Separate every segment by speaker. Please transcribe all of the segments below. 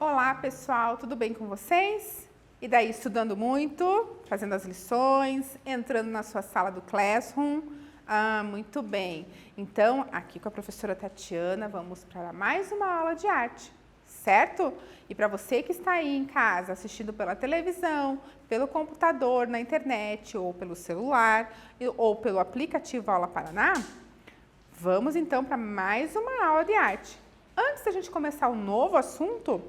Speaker 1: Olá pessoal, tudo bem com vocês? E daí, estudando muito, fazendo as lições, entrando na sua sala do Classroom? Muito bem. Então, aqui com a professora Tatiana, vamos para mais uma aula de arte, certo? E para você que está aí em casa, assistindo pela televisão, pelo computador, na internet, ou pelo celular, ou pelo aplicativo Aula Paraná, vamos então para mais uma aula de arte. Antes da gente começar um novo assunto,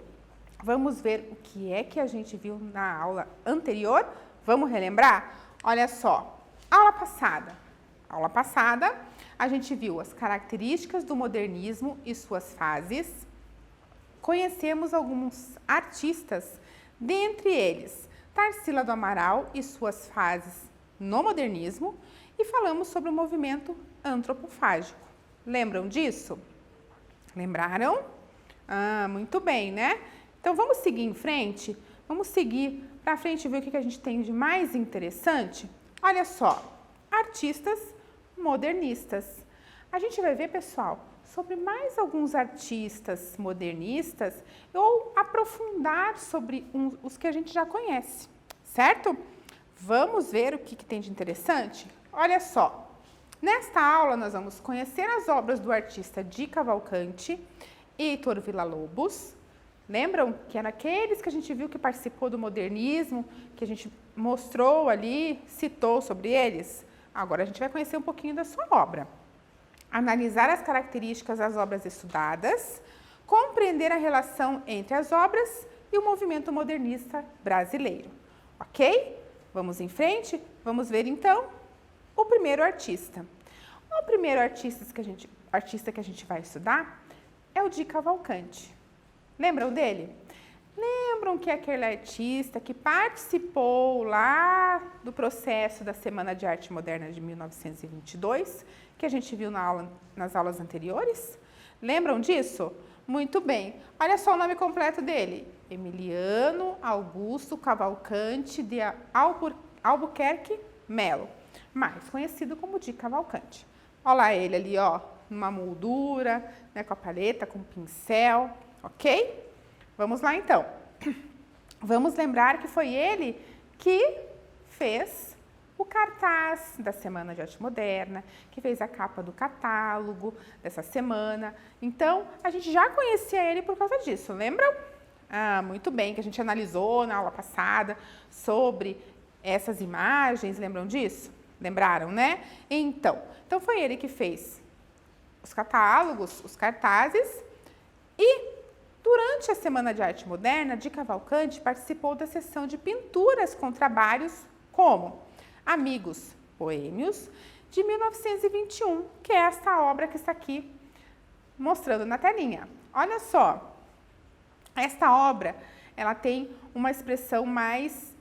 Speaker 1: vamos ver o que é que a gente viu na aula anterior. Vamos relembrar? Olha só, aula passada, a gente viu as características do modernismo e suas fases. Conhecemos alguns artistas, dentre eles Tarsila do Amaral e suas fases no modernismo, e falamos sobre o movimento antropofágico. Lembram disso? Lembraram? Muito bem, né? Então, vamos seguir em frente? Vamos seguir para frente e ver o que a gente tem de mais interessante? Olha só, artistas modernistas. A gente vai ver, pessoal, sobre mais alguns artistas modernistas ou aprofundar sobre os que a gente já conhece, certo? Vamos ver o que tem de interessante? Olha só, nesta aula nós vamos conhecer as obras do artista Di Cavalcanti e Heitor Villa-Lobos. Lembram que eram aqueles que a gente viu que participou do modernismo, que a gente mostrou ali, citou sobre eles? Agora a gente vai conhecer um pouquinho da sua obra. Analisar as características das obras estudadas, compreender a relação entre as obras e o movimento modernista brasileiro. Ok? Vamos em frente? Vamos ver então o primeiro artista. O primeiro artista que a gente vai estudar é o Di Cavalcanti. Lembram dele? Lembram que é aquele artista que participou lá do processo da Semana de Arte Moderna de 1922, que a gente viu nas aulas anteriores? Lembram disso? Muito bem. Olha só o nome completo dele. Emiliano Augusto Cavalcanti de Albuquerque Melo, mais conhecido como Di Cavalcanti. Olha lá ele ali, ó, numa moldura, né, com a paleta, com o pincel, ok? Vamos lá então. Vamos lembrar que foi ele que fez o cartaz da Semana de Arte Moderna, que fez a capa do catálogo dessa semana. Então, a gente já conhecia ele por causa disso, lembram? Muito bem, que a gente analisou na aula passada sobre essas imagens, lembram disso? Lembraram, né? Então foi ele que fez os catálogos, os cartazes, e durante a Semana de Arte Moderna, Di Cavalcanti participou da sessão de pinturas com trabalhos como Amigos Boêmios, de 1921, que é esta obra que está aqui mostrando na telinha. Olha só, esta obra, ela tem uma expressão mais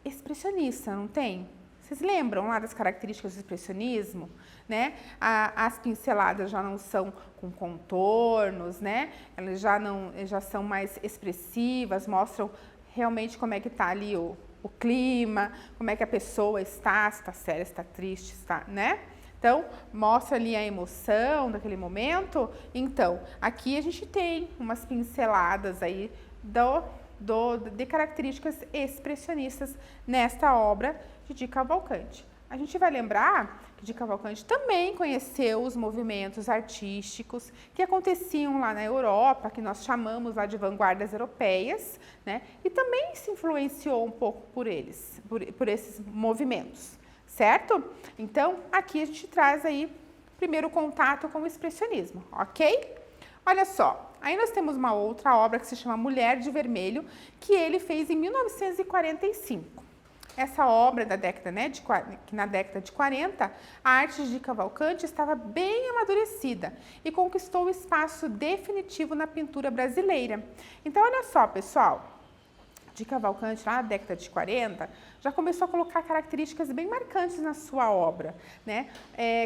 Speaker 1: expressionista, não tem? Vocês lembram lá das características do expressionismo, né? As pinceladas já não são com contornos, né? Elas já são mais expressivas, mostram realmente como é que está ali o clima, como é que a pessoa está, se está séria, se está triste, está, né? Então, mostra ali a emoção daquele momento. Então, aqui a gente tem umas pinceladas aí de características expressionistas nesta obra de Di Cavalcanti. A gente vai lembrar que Di Cavalcanti também conheceu os movimentos artísticos que aconteciam lá na Europa, que nós chamamos lá de vanguardas europeias, né? E também se influenciou um pouco por eles, por esses movimentos, certo? Então, aqui a gente traz aí primeiro contato com o expressionismo, ok? Olha só, aí nós temos uma outra obra que se chama Mulher de Vermelho, que ele fez em 1945. Essa obra da década, né, que na década de 40, a arte de Cavalcanti estava bem amadurecida e conquistou o espaço definitivo na pintura brasileira. Então, olha só, pessoal, Di Cavalcanti, lá na década de 40, já começou a colocar características bem marcantes na sua obra, né?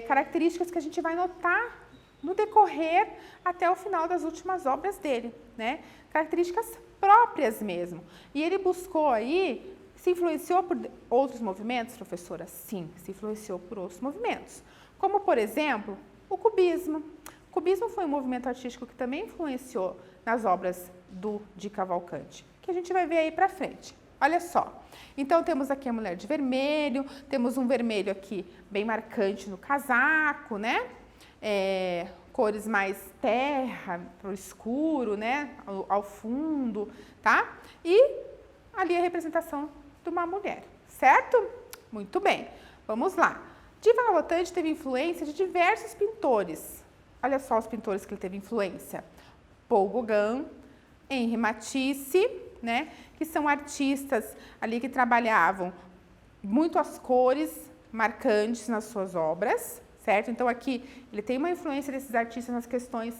Speaker 1: Características que a gente vai notar no decorrer até o final das últimas obras dele, né? Características próprias mesmo. E ele buscou aí Se influenciou por outros movimentos, professora? Sim, se influenciou por outros movimentos. Como, por exemplo, o cubismo. O cubismo foi um movimento artístico que também influenciou nas obras de Cavalcante, que a gente vai ver aí para frente. Olha só, então temos aqui a mulher de vermelho, temos um vermelho aqui bem marcante no casaco, né? Cores mais terra, pro escuro, né? Ao fundo, tá? E ali a representação de uma mulher, certo? Muito bem, vamos lá. De Cavalcante teve influência de diversos pintores. Olha só os pintores que ele teve influência. Paul Gauguin, Henri Matisse, né? Que são artistas ali que trabalhavam muito as cores marcantes nas suas obras, certo? Então aqui ele tem uma influência desses artistas nas questões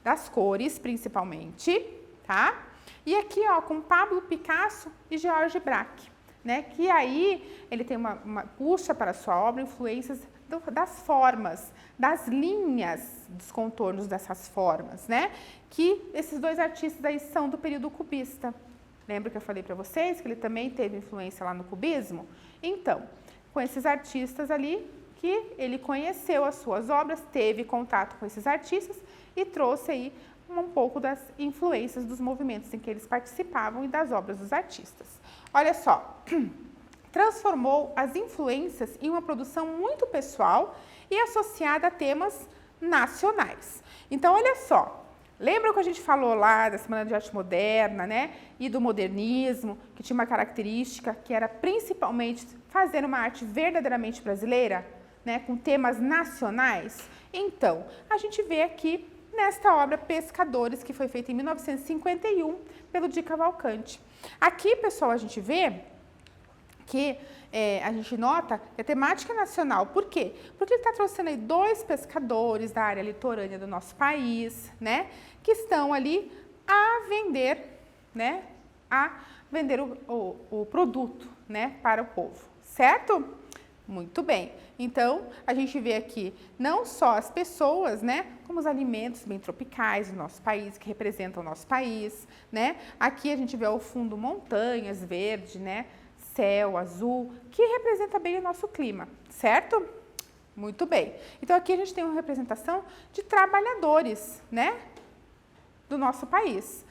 Speaker 1: das cores, principalmente, tá? E aqui, ó, com Pablo Picasso e Georges Braque, né? Que aí ele tem puxa para a sua obra influências das formas, das linhas, dos contornos dessas formas, né? Que esses dois artistas aí são do período cubista. Lembra que eu falei para vocês que ele também teve influência lá no cubismo? Então, com esses artistas ali, que ele conheceu as suas obras, teve contato com esses artistas e trouxe aí um pouco das influências dos movimentos em que eles participavam e das obras dos artistas. Olha só, transformou as influências em uma produção muito pessoal e associada a temas nacionais. Então, olha só, lembra o que a gente falou lá da Semana de Arte Moderna, né? E do modernismo, que tinha uma característica que era principalmente fazer uma arte verdadeiramente brasileira, né? Com temas nacionais? Então, a gente vê aqui nesta obra Pescadores, que foi feita em 1951 pelo Di Cavalcante. Aqui, pessoal, a gente vê que a gente nota que a temática nacional. Por quê? Porque ele está trouxendo aí dois pescadores da área litorânea do nosso país, né? Que estão ali a vender, né? A vender o produto, né? Para o povo, certo? Muito bem. Então, a gente vê aqui não só as pessoas, né? Como os alimentos bem tropicais do nosso país, que representam o nosso país, né? Aqui a gente vê ao fundo montanhas, verde, né? Céu azul, que representa bem o nosso clima, certo? Muito bem. Então, aqui a gente tem uma representação de trabalhadores, né? Do nosso país.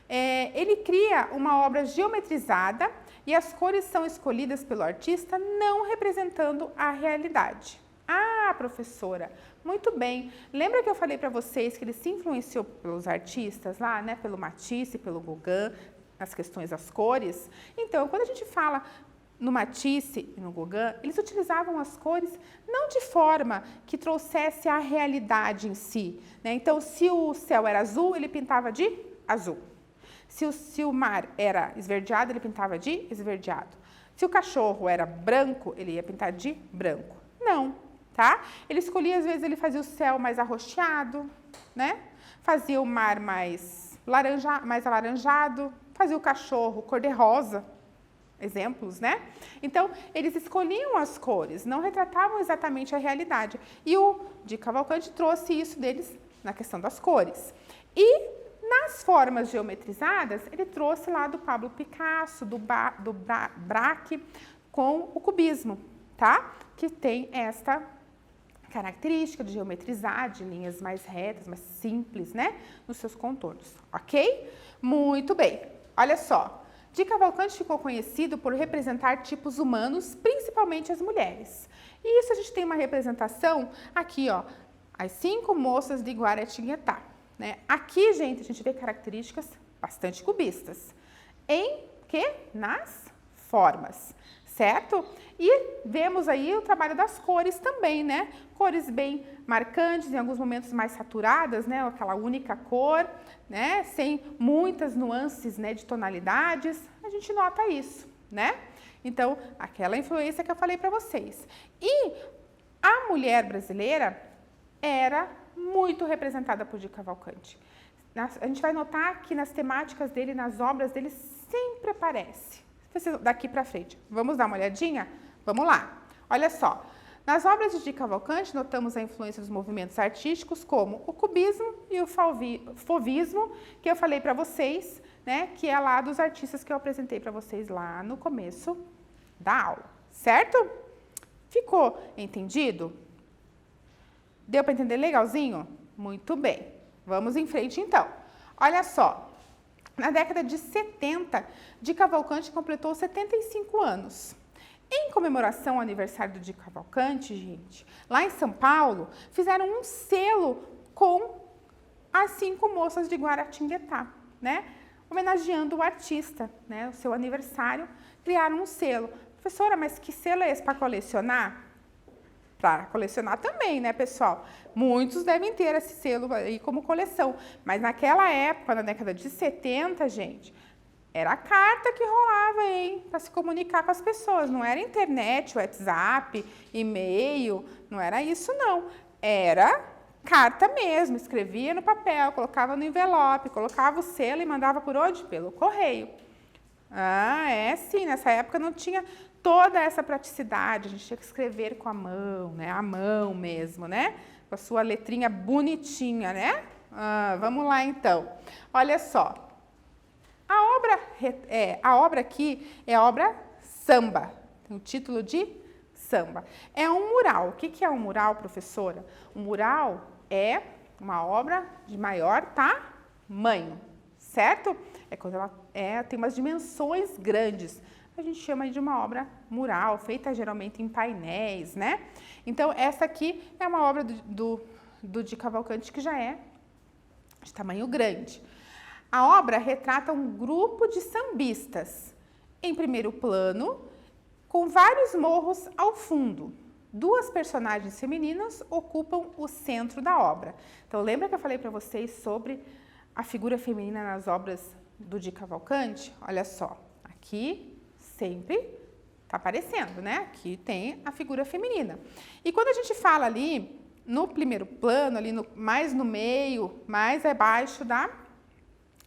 Speaker 1: Ele cria uma obra geometrizada e as cores são escolhidas pelo artista não representando a realidade. Ah, professora, muito bem. Lembra que eu falei para vocês que ele se influenciou pelos artistas lá, né? Pelo Matisse, pelo Gauguin, as questões das cores? Então, quando a gente fala no Matisse e no Gauguin, eles utilizavam as cores não de forma que trouxesse a realidade em si, né? Então, se o céu era azul, ele pintava de azul. Se o mar era esverdeado, ele pintava de esverdeado. Se o cachorro era branco, ele ia pintar de branco. Não, tá? Ele escolhia, às vezes, ele fazia o céu mais arroxeado, né? Fazia o mar mais alaranjado, fazia o cachorro cor-de-rosa, exemplos, né? Então, eles escolhiam as cores, não retratavam exatamente a realidade. E o Di Cavalcante trouxe isso deles na questão das cores. E nas formas geometrizadas, ele trouxe lá do Pablo Picasso, do Braque, com o cubismo, tá? Que tem esta característica de geometrizar, de linhas mais retas, mais simples, né? Nos seus contornos, ok? Muito bem. Olha só, Di Cavalcante ficou conhecido por representar tipos humanos, principalmente as mulheres. E isso a gente tem uma representação aqui, ó, as 5 moças de Guaratinguetá, né? Aqui, gente, a gente vê características bastante cubistas. Em que? Nas formas, certo? E vemos aí o trabalho das cores também, né? Cores bem marcantes, em alguns momentos mais saturadas, né? Aquela única cor, né? Sem muitas nuances, né? De tonalidades. A gente nota isso, né? Então, aquela influência que eu falei para vocês. E a mulher brasileira era muito representada por Di Cavalcante. A gente vai notar que nas temáticas dele, nas obras dele, sempre aparece. Daqui para frente. Vamos dar uma olhadinha? Vamos lá. Olha só. Nas obras de Di Cavalcante, notamos a influência dos movimentos artísticos como o cubismo e o fauvismo, que eu falei para vocês, né, que é lá dos artistas que eu apresentei para vocês lá no começo da aula, certo? Ficou entendido? Deu para entender legalzinho? Muito bem. Vamos em frente então. Olha só, na década de 70, Di Cavalcanti completou 75 anos. Em comemoração ao aniversário do Di Cavalcanti, gente, lá em São Paulo, fizeram um selo com as 5 moças de Guaratinguetá, né? Homenageando o artista, né? O seu aniversário, criaram um selo. Professora, mas que selo é esse para colecionar? Para colecionar também, né, pessoal? Muitos devem ter esse selo aí como coleção. Mas naquela época, na década de 70, gente, era a carta que rolava, hein? Para se comunicar com as pessoas. Não era internet, WhatsApp, e-mail, não era isso, não. Era carta mesmo. Escrevia no papel, colocava no envelope, colocava o selo e mandava por onde? Pelo correio. Ah, é sim. Nessa época não tinha toda essa praticidade, a gente tinha que escrever com a mão, né? A mão mesmo, né? Com a sua letrinha bonitinha, né? Vamos lá, então. Olha só. A obra aqui é a obra Samba. Tem o título de Samba. É um mural. O que é um mural, professora? Um mural é uma obra de maior tamanho, certo? É quando ela tem umas dimensões grandes. A gente chama de uma obra mural, feita geralmente em painéis, né? Então, essa aqui é uma obra do Di Cavalcanti que já é de tamanho grande. A obra retrata um grupo de sambistas, em primeiro plano, com vários morros ao fundo. 2 personagens femininas ocupam o centro da obra. Então, lembra que eu falei para vocês sobre a figura feminina nas obras do Di Cavalcanti? Olha só, aqui sempre está aparecendo, né? Aqui tem a figura feminina. E quando a gente fala ali no primeiro plano, ali mais no meio, mais abaixo da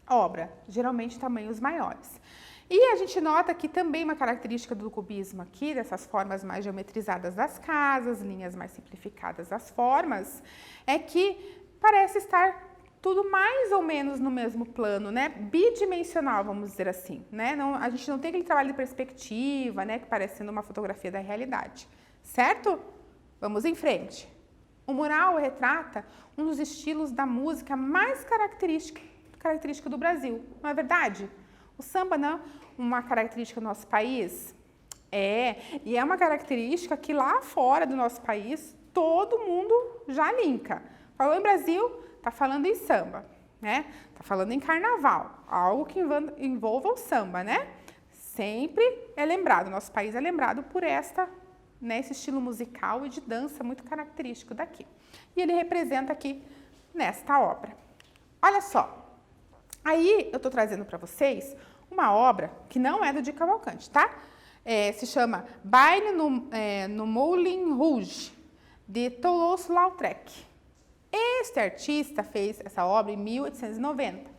Speaker 1: obra, geralmente tamanhos maiores. E a gente nota que também uma característica do cubismo aqui, dessas formas mais geometrizadas das casas, linhas mais simplificadas das formas, é que parece estar tudo mais ou menos no mesmo plano, né? Bidimensional, vamos dizer assim, né? Não, a gente não tem aquele trabalho de perspectiva, né? Que parece sendo uma fotografia da realidade, certo? Vamos em frente. O mural retrata um dos estilos da música mais característica do Brasil, não é verdade? O samba não é uma característica do nosso país? E é uma característica que lá fora do nosso país todo mundo já linka. Falou em Brasil, está falando em samba, né? Está falando em carnaval, algo que envolva o samba, né? Sempre é lembrado, nosso país é lembrado por esse estilo musical e de dança muito característico daqui. E ele representa aqui nesta obra. Olha só, aí eu estou trazendo para vocês uma obra que não é do Di Cavalcanti, tá? Se chama Baile no Moulin Rouge, de Toulouse-Lautrec. Este artista fez essa obra em 1890.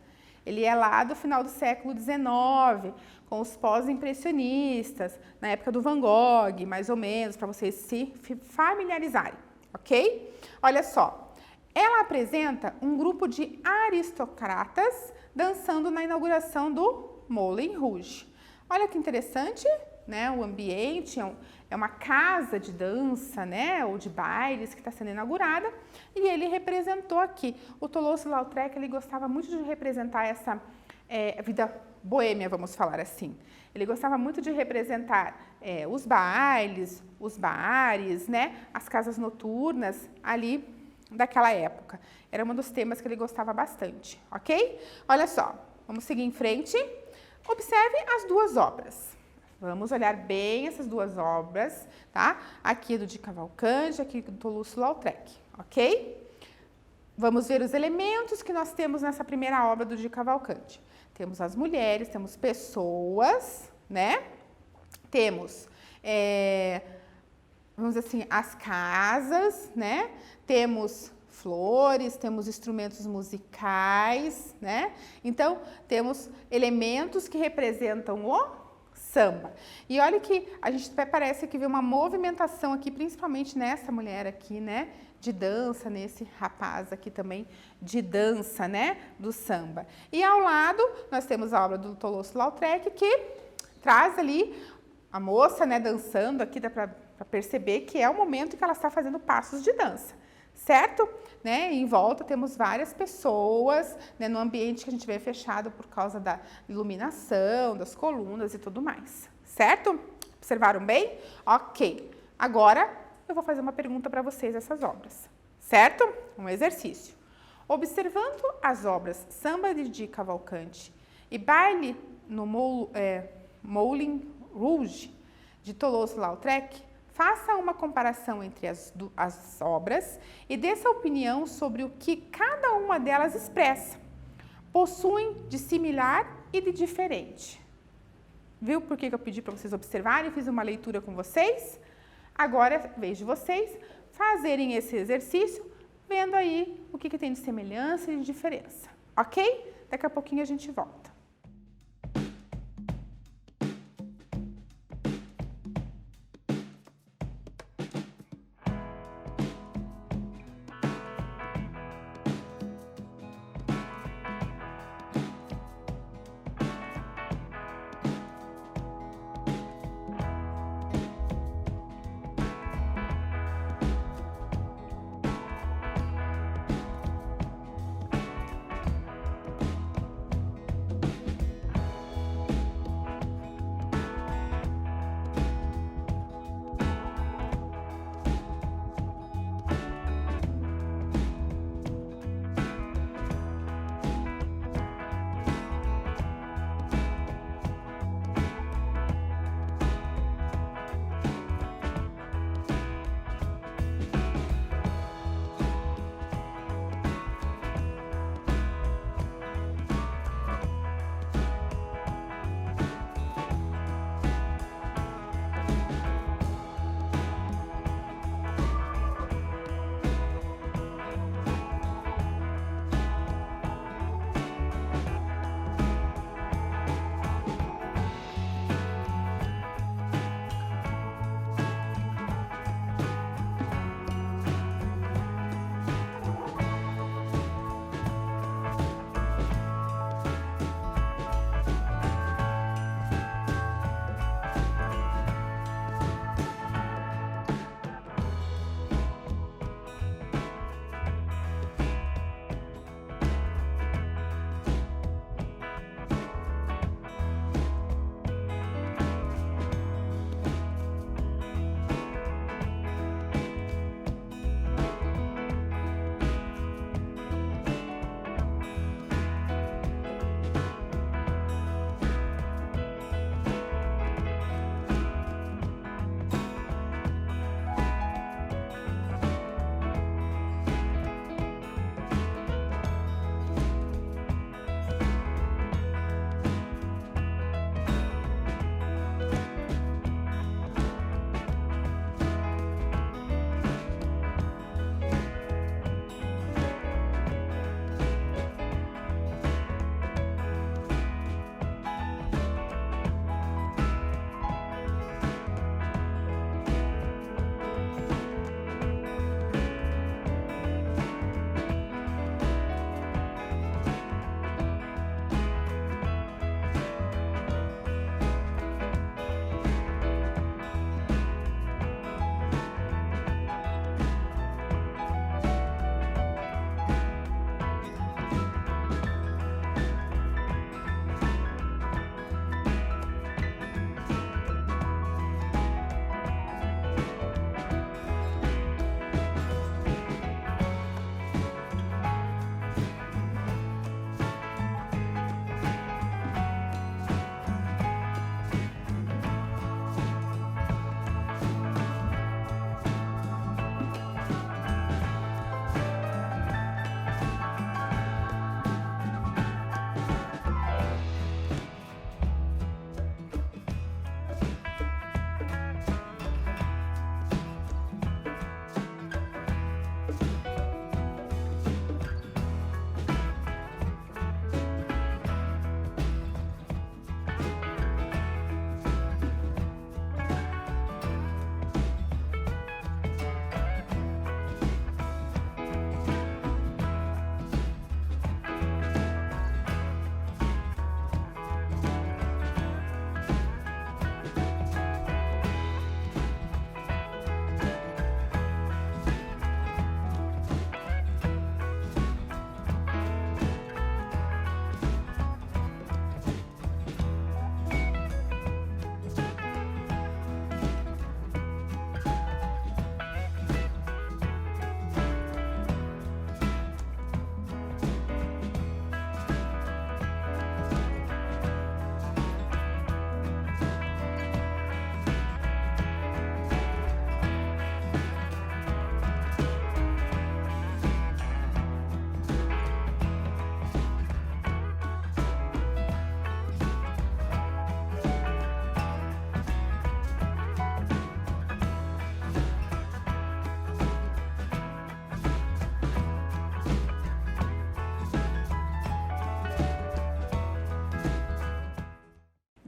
Speaker 1: Ele é lá do final do século XIX, com os pós-impressionistas, na época do Van Gogh, mais ou menos, para vocês se familiarizarem, ok? Olha só, ela apresenta um grupo de aristocratas dançando na inauguração do Moulin Rouge. Olha que interessante, né? O ambiente é uma casa de dança, né? Ou de bailes que está sendo inaugurada. E ele representou aqui. O Toulouse-Lautrec, ele gostava muito de representar essa vida boêmia, vamos falar assim. Ele gostava muito de representar os bailes, os bares, né? As casas noturnas ali daquela época. Era um dos temas que ele gostava bastante, ok? Olha só, vamos seguir em frente. Observe as 2 obras. Vamos olhar bem essas 2 obras, tá? Aqui do Di Cavalcanti, aqui do Toulouse-Lautrec, ok? Vamos ver os elementos que nós temos nessa primeira obra do Di Cavalcanti. Temos as mulheres, temos pessoas, né? Temos, vamos dizer assim, as casas, né? Temos flores, temos instrumentos musicais, né? Então, temos elementos que representam o samba. E olha que a gente parece que vê uma movimentação aqui, principalmente nessa mulher aqui, né? De dança, nesse rapaz aqui também de dança, né? Do samba. E ao lado, nós temos a obra do Toulouse-Lautrec, que traz ali a moça, né, dançando aqui, dá para perceber que é o momento que ela está fazendo passos de dança, certo? Né? Em volta temos várias pessoas, né, no ambiente que a gente vê fechado por causa da iluminação, das colunas e tudo mais, certo? Observaram bem? Ok. Agora eu vou fazer uma pergunta para vocês dessas obras, certo? Um exercício. Observando as obras Samba de Cavalcante e Baile no Moulin Rouge, de Toulouse-Lautrec, faça uma comparação entre as obras e dê sua opinião sobre o que cada uma delas expressa. Possuem de similar e de diferente. Viu por que eu pedi para vocês observarem? Eu fiz uma leitura com vocês. Agora, vejo vocês fazerem esse exercício, vendo aí o que tem de semelhança e de diferença. Ok? Daqui a pouquinho a gente volta.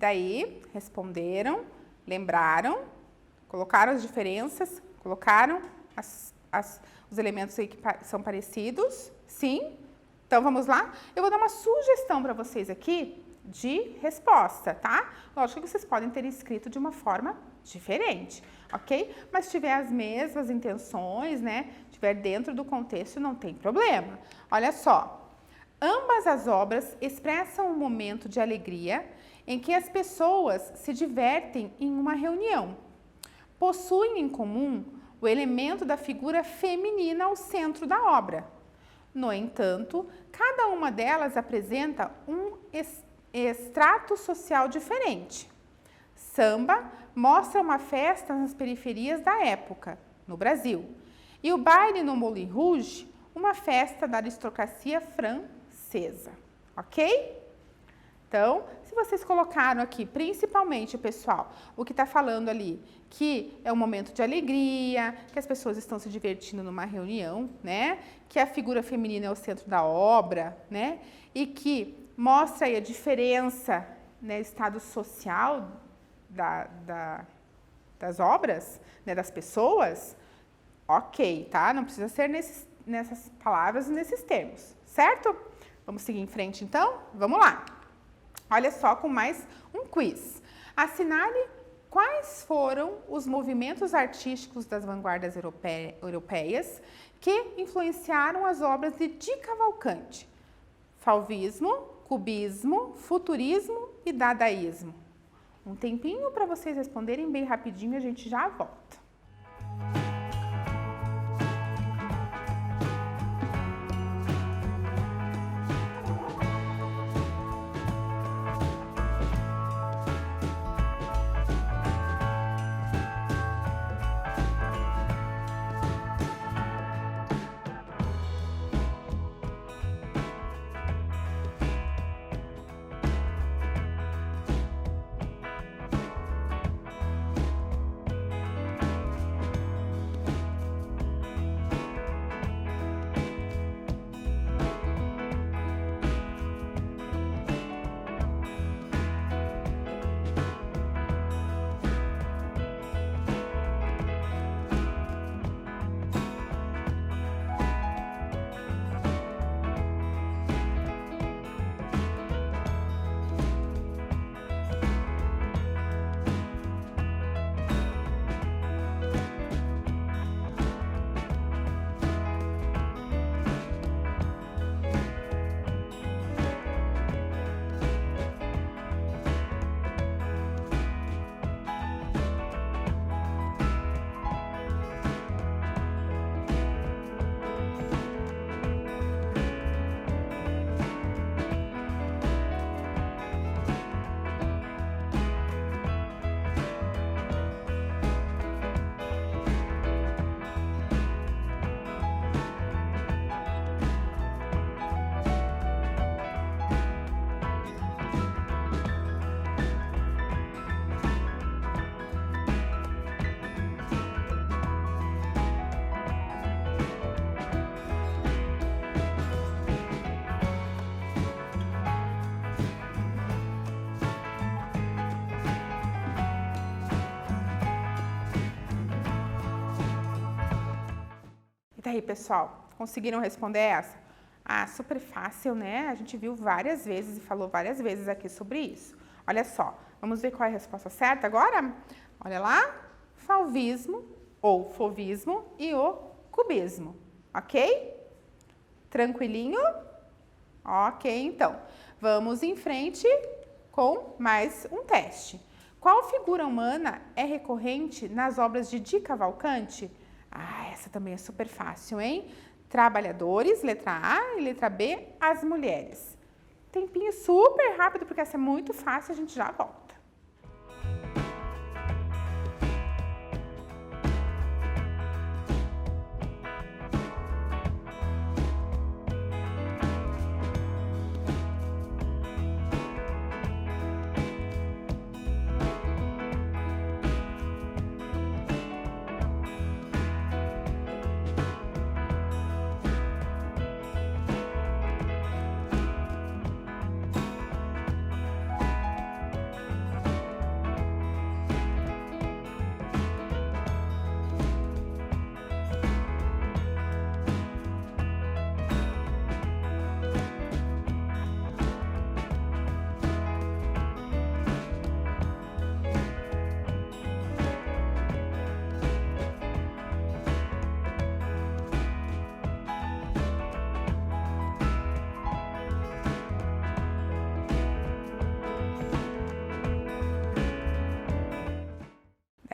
Speaker 1: daí, responderam, lembraram, colocaram as diferenças, colocaram os elementos aí que são parecidos. Sim? Então, vamos lá? Eu vou dar uma sugestão para vocês aqui de resposta, tá? Lógico que vocês podem ter escrito de uma forma diferente, ok? Mas se tiver as mesmas intenções, né? Estiver dentro do contexto, não tem problema. Olha só. Ambas as obras expressam um momento de alegria em que as pessoas se divertem em uma reunião. Possuem em comum o elemento da figura feminina ao centro da obra. No entanto, cada uma delas apresenta um extrato social diferente. Samba mostra uma festa nas periferias da época, no Brasil, e o baile no Moulin Rouge, uma festa da aristocracia francesa, ok? Então, se vocês colocaram aqui, principalmente, pessoal, o que está falando ali, que é um momento de alegria, que as pessoas estão se divertindo numa reunião, né? Que a figura feminina é o centro da obra, né? E que mostra aí a diferença, né, estado social das obras, né, das pessoas, ok, tá? Não precisa ser nessas palavras e nesses termos, certo? Vamos seguir em frente, então? Vamos lá! Olha só, com mais um quiz. Assinale quais foram os movimentos artísticos das vanguardas europeias que influenciaram as obras de Di Cavalcanti. Fauvismo, cubismo, futurismo e dadaísmo. Um tempinho para vocês responderem bem rapidinho, a gente já volta. E daí, pessoal, conseguiram responder essa? Ah, super fácil, né? A gente viu várias vezes e falou várias vezes aqui sobre isso. Olha só, vamos ver qual é a resposta certa agora? Olha lá, fauvismo ou fauvismo e o cubismo, ok? Tranquilinho? Ok, então, vamos em frente com mais um teste. Qual figura humana é recorrente nas obras de Di Cavalcanti? Ah, essa também é super fácil, hein? Trabalhadores, letra A, e letra B, as mulheres. Tempinho super rápido, porque essa é muito fácil, a gente já volta.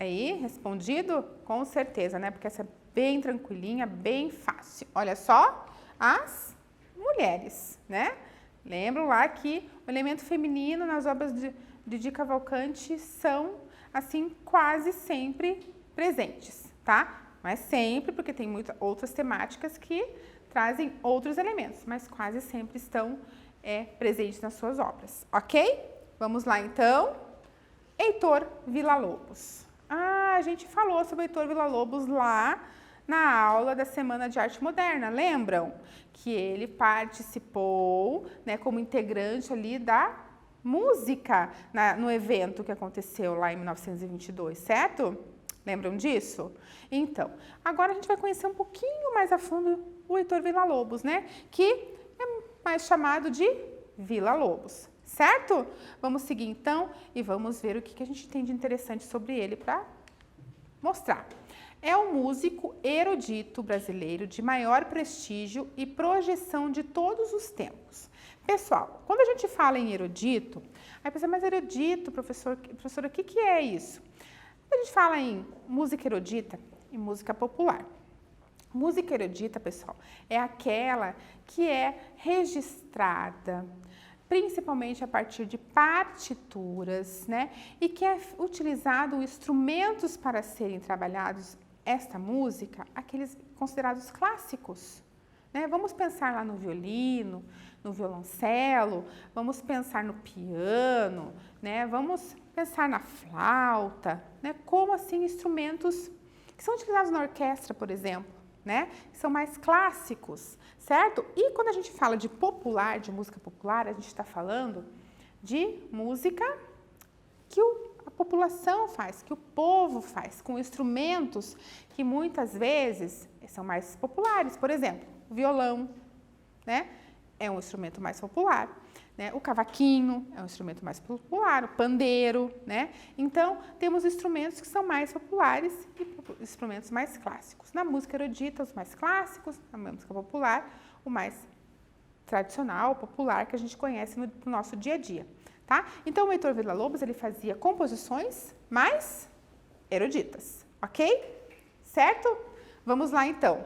Speaker 1: Aí, respondido? Com certeza, né? Porque essa é bem tranquilinha, bem fácil. Olha só, as mulheres, né? Lembram lá que o elemento feminino nas obras de Di Cavalcanti são, assim, quase sempre presentes, tá? Não é sempre, porque tem muitas outras temáticas que trazem outros elementos, mas quase sempre estão presentes nas suas obras, ok? Vamos lá, então. Heitor Villa-Lobos. A gente falou sobre Heitor Villa-Lobos lá na aula da Semana de Arte Moderna, lembram? Que ele participou, né, como integrante ali da música no evento que aconteceu lá em 1922, certo? Lembram disso? Então, agora a gente vai conhecer um pouquinho mais a fundo o Heitor Villa-Lobos, né? Que é mais chamado de Villa-Lobos, certo? Vamos seguir então e vamos ver o que a gente tem de interessante sobre ele para mostrar. É um músico erudito brasileiro de maior prestígio e projeção de todos os tempos. Pessoal, quando a gente fala em erudito, aí pensa, mas erudito, professora, o que é isso? Quando a gente fala em música erudita e música popular. Música erudita, pessoal, é aquela que é registrada, principalmente a partir de partituras, né? E que é utilizado instrumentos para serem trabalhados esta música, aqueles considerados clássicos, né? Vamos pensar lá no violino, no violoncelo, vamos pensar no piano, né? Vamos pensar na flauta, né? Como assim instrumentos que são utilizados na orquestra, por exemplo, né? São mais clássicos, certo? E quando a gente fala de popular, de música popular, a gente está falando de música que a população faz, que o povo faz, com instrumentos que muitas vezes são mais populares. Por exemplo, o violão, né? É um instrumento mais popular, né? O cavaquinho é um instrumento mais popular, o pandeiro, né? Então, temos instrumentos que são mais populares e instrumentos mais clássicos. Na música erudita, os mais clássicos, na música popular, o mais tradicional, popular, que a gente conhece no nosso dia a dia, tá? Então, o Heitor Villa-Lobos, ele fazia composições mais eruditas, ok? Certo? Vamos lá, então.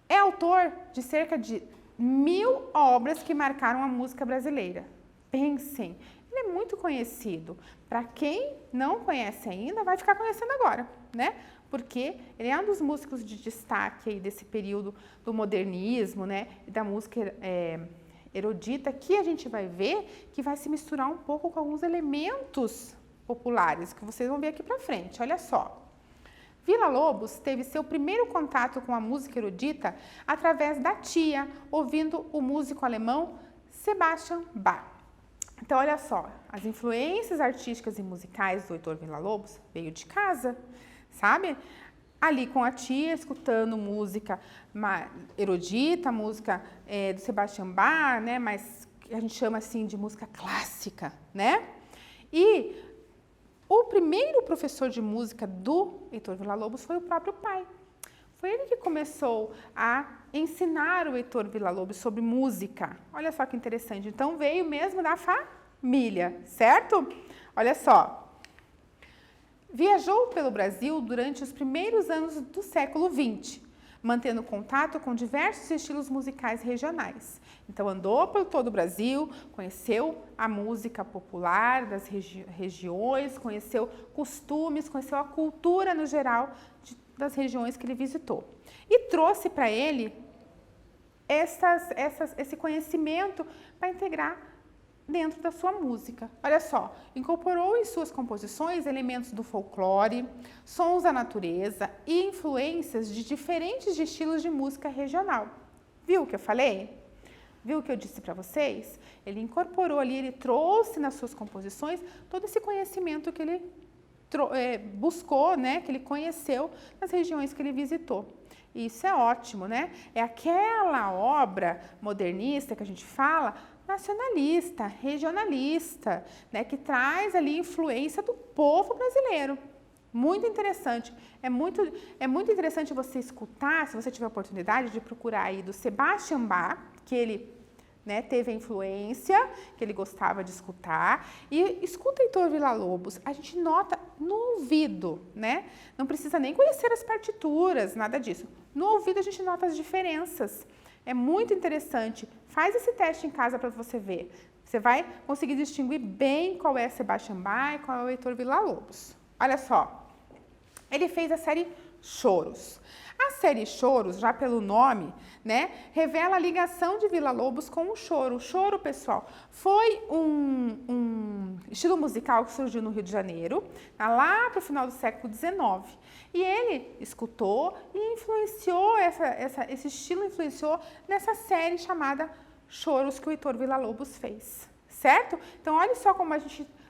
Speaker 1: É autor de cerca de 1000 obras que marcaram a música brasileira. Pensem, ele é muito conhecido. Para quem não conhece ainda, vai ficar conhecendo agora, né? Porque ele é um dos músicos de destaque aí desse período do modernismo, né? E da música erudita, que a gente vai ver que vai se misturar um pouco com alguns elementos populares, que vocês vão ver aqui para frente. Olha só. Villa-Lobos teve seu primeiro contato com a música erudita através da tia, ouvindo o músico alemão Sebastian Bach. Então, olha só, as influências artísticas e musicais do Heitor Villa-Lobos veio de casa, sabe? Ali com a tia, escutando música erudita, música do Sebastian Bach, né? Mas a gente chama assim de música clássica, né? E o primeiro professor de música do Heitor Villa-Lobos foi o próprio pai. Foi ele que começou a ensinar o Heitor Villa-Lobos sobre música. Olha só que interessante. Então, veio mesmo da família, certo? Olha só. Viajou pelo Brasil durante os primeiros anos do século XX, mantendo contato com diversos estilos musicais regionais. Então, andou por todo o Brasil, conheceu a música popular das regiões, conheceu costumes, conheceu a cultura no geral das regiões que ele visitou. E trouxe para ele esse conhecimento para integrar dentro da sua música. Olha só, incorporou em suas composições elementos do folclore, sons da natureza e influências de diferentes estilos de música regional. Viu o que eu falei? Viu o que eu disse para vocês? Ele incorporou ali, ele trouxe nas suas composições todo esse conhecimento que ele buscou, né, que ele conheceu nas regiões que ele visitou. E isso é ótimo, né? É aquela obra modernista que a gente fala, nacionalista, regionalista, né, que traz ali influência do povo brasileiro. Muito interessante. É muito interessante você escutar, se você tiver a oportunidade de procurar aí do Sebastian Bach, que ele né, teve a influência que ele gostava de escutar. E escuta Heitor Villa-Lobos, a gente nota no ouvido, né? Não precisa nem conhecer as partituras, nada disso. No ouvido a gente nota as diferenças. É muito interessante. Faz esse teste em casa para você ver. Você vai conseguir distinguir bem qual é Sebastião Bach e qual é o Heitor Villa-Lobos. Olha só, ele fez a série Choros. A série Choros, já pelo nome, né, revela a ligação de Villa-Lobos com o choro. O choro, pessoal, foi um estilo musical que surgiu no Rio de Janeiro, lá para o final do século XIX. E ele escutou e influenciou, esse estilo influenciou nessa série chamada Choros que o Heitor Villa-Lobos fez, certo? Então, olha só como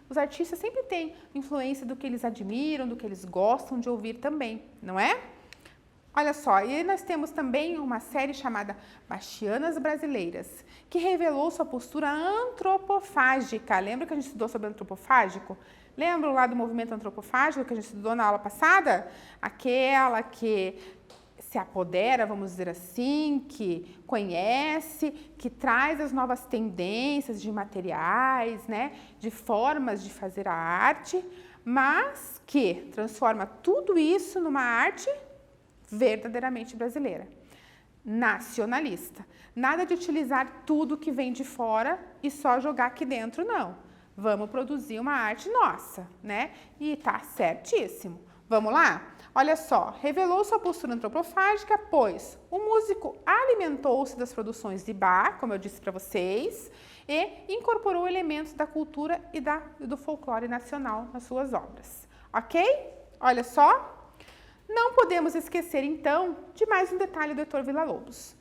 Speaker 1: os artistas sempre têm influência do que eles admiram, do que eles gostam de ouvir também, não é? Olha só, e aí nós temos também uma série chamada Bachianas Brasileiras, que revelou sua postura antropofágica. Lembra que a gente estudou sobre antropofágico? Lembram lá do movimento antropofágico que a gente estudou na aula passada? Aquela que se apodera, vamos dizer assim, que conhece, que traz as novas tendências de materiais, né, de formas de fazer a arte, mas que transforma tudo isso numa arte verdadeiramente brasileira, nacionalista. Nada de utilizar tudo que vem de fora e só jogar aqui dentro, não. Vamos produzir uma arte nossa, né? E tá certíssimo. Vamos lá? Olha só, revelou sua postura antropofágica, pois o músico alimentou-se das produções de Bach, como eu disse para vocês, e incorporou elementos da cultura e do folclore nacional nas suas obras. Ok? Olha só. Não podemos esquecer, então, de mais um detalhe do Heitor Villa-Lobos.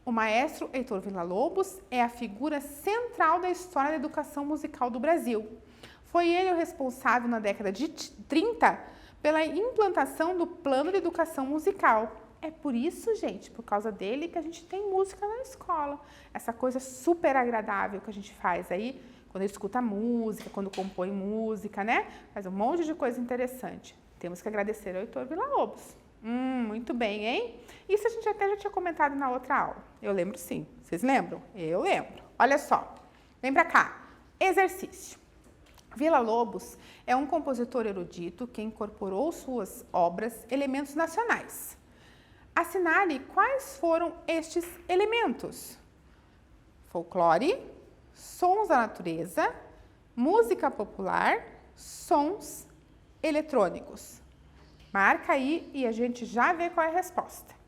Speaker 1: O maestro Heitor Villa-Lobos é a figura central da história da educação musical do Brasil. Foi ele o responsável, na década de 30, pela implantação do Plano de Educação Musical. É por isso, gente, por causa dele, que a gente tem música na escola. Essa coisa super agradável que a gente faz aí, quando escuta música, quando compõe música, né? Faz um monte de coisa interessante. Temos que agradecer ao Heitor Villa-Lobos. Muito bem, hein? Isso a gente até já tinha comentado na outra aula. Eu lembro sim. Vocês lembram? Eu lembro. Olha só. Vem pra cá. Exercício. Villa-Lobos é um compositor erudito que incorporou suas obras elementos nacionais. Assinale quais foram estes elementos. Folclore, sons da natureza, música popular, sons eletrônicos. Marca aí e a gente já vê qual é a resposta.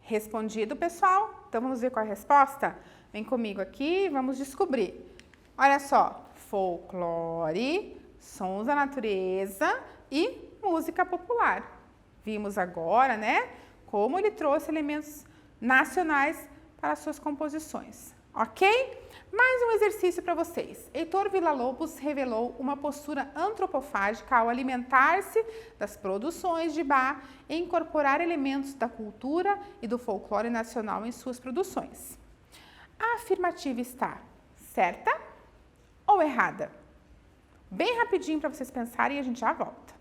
Speaker 1: Respondido, pessoal? Então, vamos ver qual é a resposta? Vem comigo aqui e vamos descobrir. Olha só, folclore, sons da natureza e música popular. Vimos agora, né, como ele trouxe elementos nacionais para suas composições, ok? Mais um exercício para vocês. Heitor Villa-Lobos revelou uma postura antropofágica ao alimentar-se das produções de Bach e incorporar elementos da cultura e do folclore nacional em suas produções. A afirmativa está certa ou errada? Bem rapidinho para vocês pensarem e a gente já volta.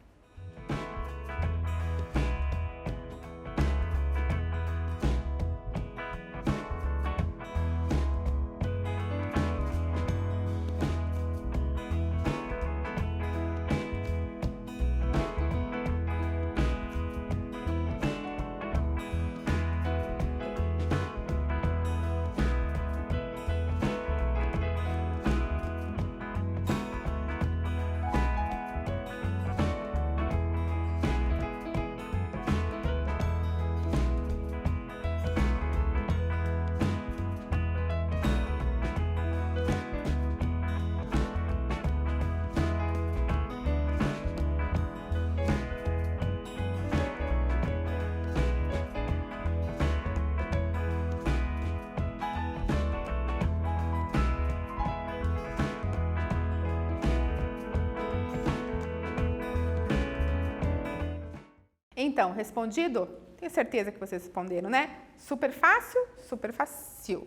Speaker 1: Então, respondido? Tenho certeza que vocês responderam, né? Super fácil, super fácil.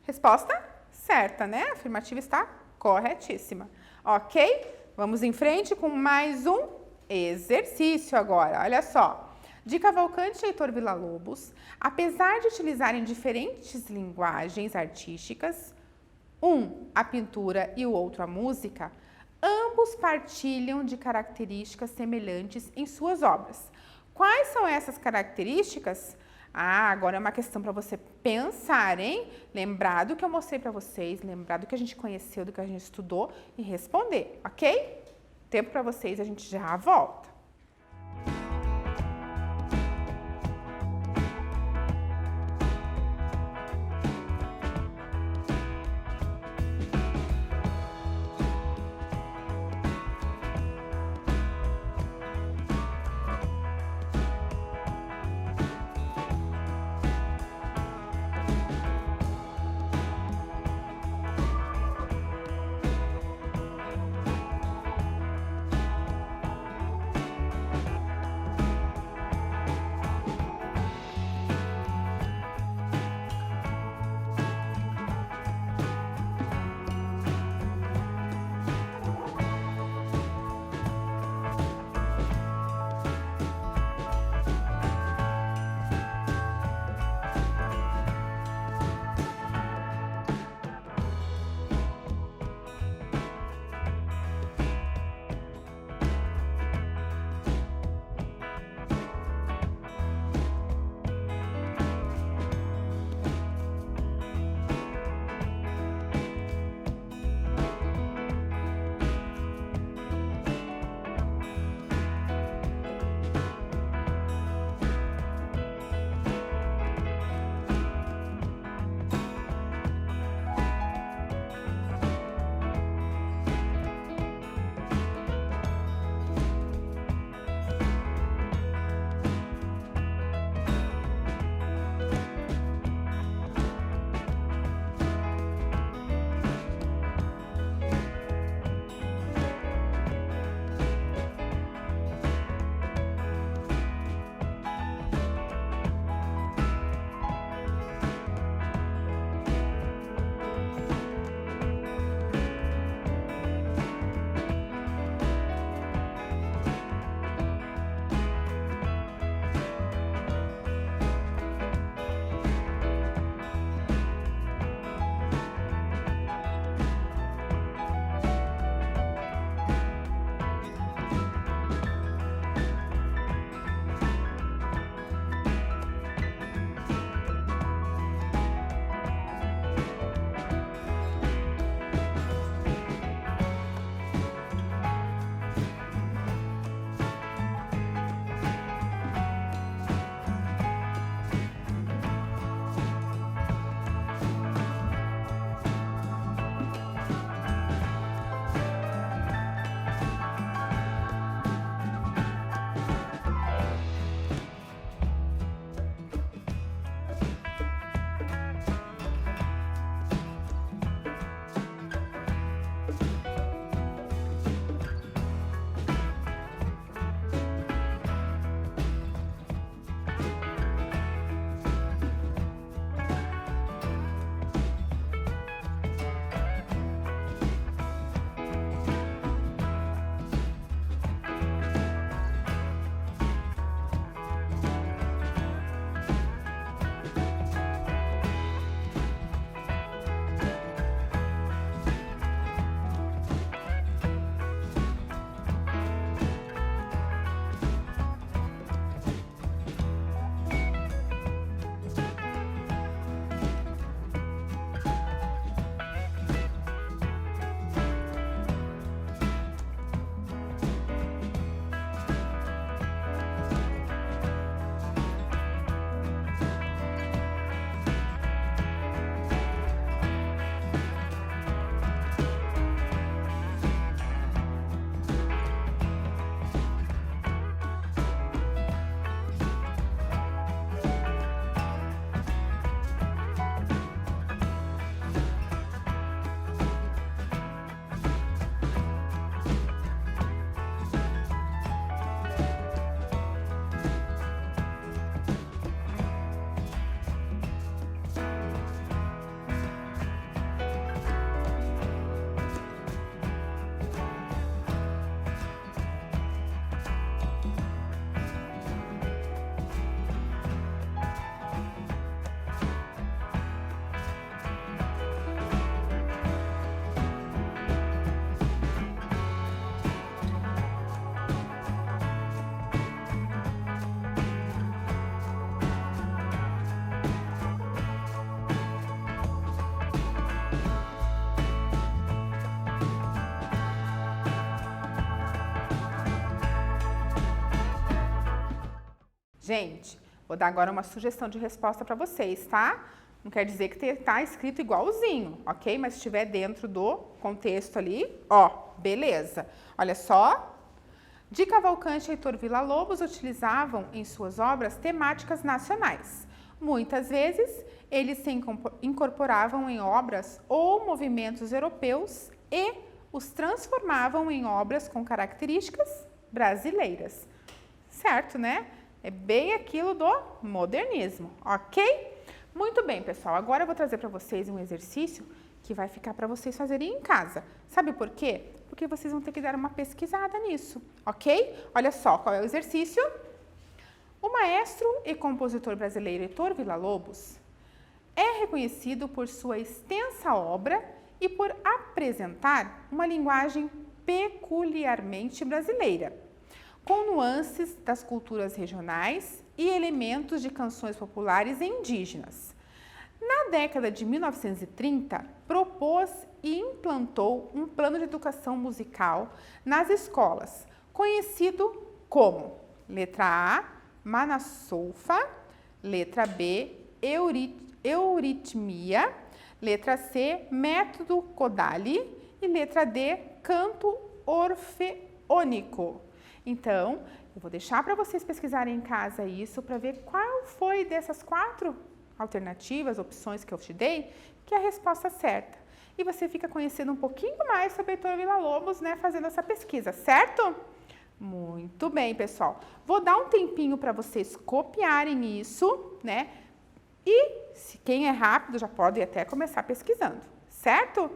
Speaker 1: Resposta certa, né? A afirmativa está corretíssima. Ok? Vamos em frente com mais um exercício agora. Olha só. De Cavalcante e Heitor Villa-Lobos, apesar de utilizarem diferentes linguagens artísticas, um a pintura e o outro a música, ambos partilham de características semelhantes em suas obras. Quais são essas características? Agora é uma questão para você pensar, hein? Lembrar do que eu mostrei para vocês, lembrar do que a gente conheceu, do que a gente estudou e responder, ok? Tempo para vocês, a gente já volta. Gente, vou dar agora uma sugestão de resposta para vocês, tá? Não quer dizer que tá escrito igualzinho, ok? Mas se estiver dentro do contexto ali, ó, beleza. Olha só. De Cavalcante e Heitor Villa-Lobos utilizavam em suas obras temáticas nacionais. Muitas vezes, eles se incorporavam em obras ou movimentos europeus e os transformavam em obras com características brasileiras. Certo, né? É bem aquilo do modernismo, ok? Muito bem, pessoal. Agora eu vou trazer para vocês um exercício que vai ficar para vocês fazerem em casa. Sabe por quê? Porque vocês vão ter que dar uma pesquisada nisso, ok? Olha só qual é o exercício. O maestro e compositor brasileiro Heitor Villa-Lobos é reconhecido por sua extensa obra e por apresentar uma linguagem peculiarmente brasileira, com nuances das culturas regionais e elementos de canções populares e indígenas. Na década de 1930, propôs e implantou um plano de educação musical nas escolas, conhecido como letra A, Manassolfa, letra B, Euritmia, letra C, Método Kodály e letra D, Canto Orfeônico. Então, eu vou deixar para vocês pesquisarem em casa isso para ver qual foi dessas 4 alternativas, opções que eu te dei, que é a resposta certa. E você fica conhecendo um pouquinho mais sobre Heitor Villa-Lobos, né, fazendo essa pesquisa, certo? Muito bem, pessoal. Vou dar um tempinho para vocês copiarem isso, né? E se quem é rápido já pode até começar pesquisando, certo?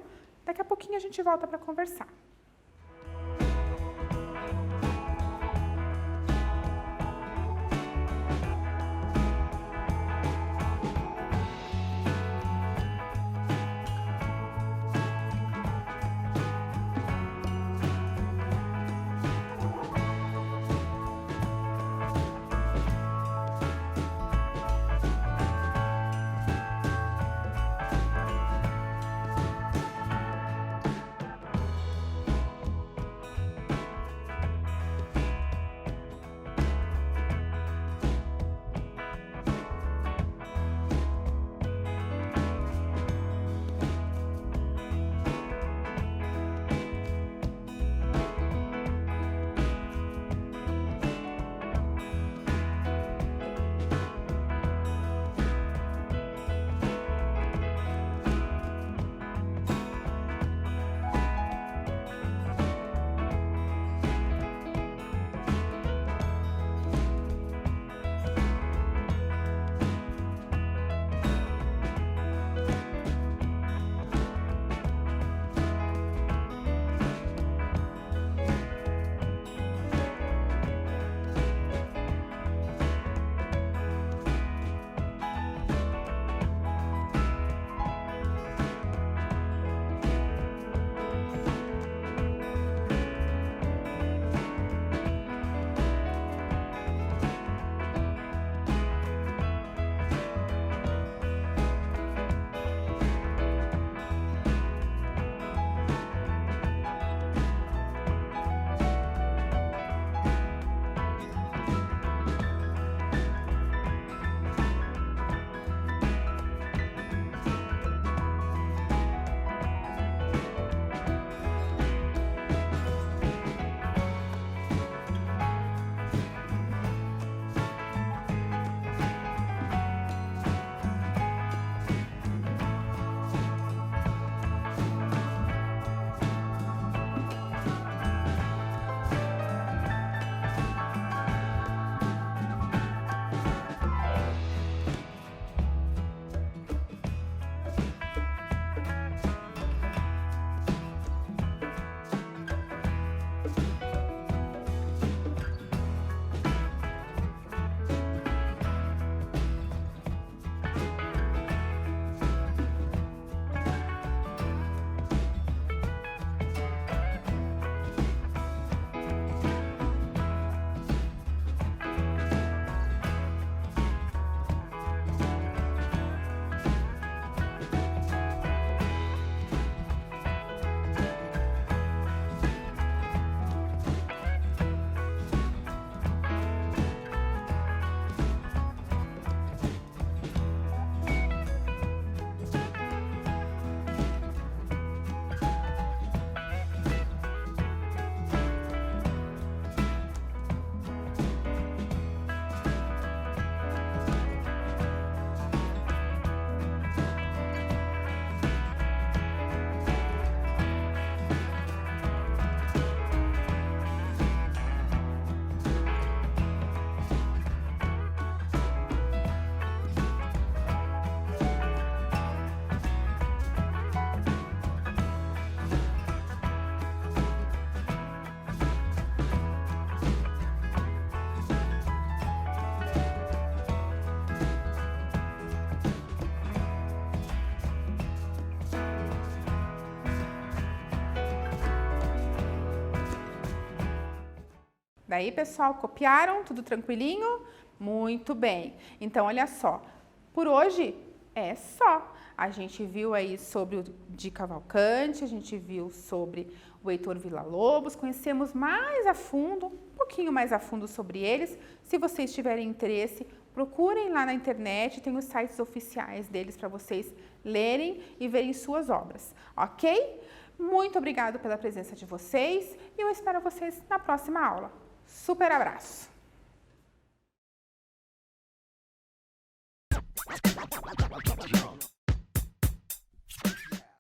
Speaker 1: Daqui a pouquinho a gente volta para conversar. Daí, pessoal, copiaram? Tudo tranquilinho? Muito bem. Então, olha só, por hoje é só. A gente viu aí sobre o Di Cavalcanti, a gente viu sobre o Heitor Villa-Lobos, conhecemos mais a fundo, um pouquinho mais a fundo sobre eles. Se vocês tiverem interesse, procurem lá na internet, tem os sites oficiais deles para vocês lerem e verem suas obras, ok? Muito obrigada pela presença de vocês e eu espero vocês na próxima aula. Super abraço!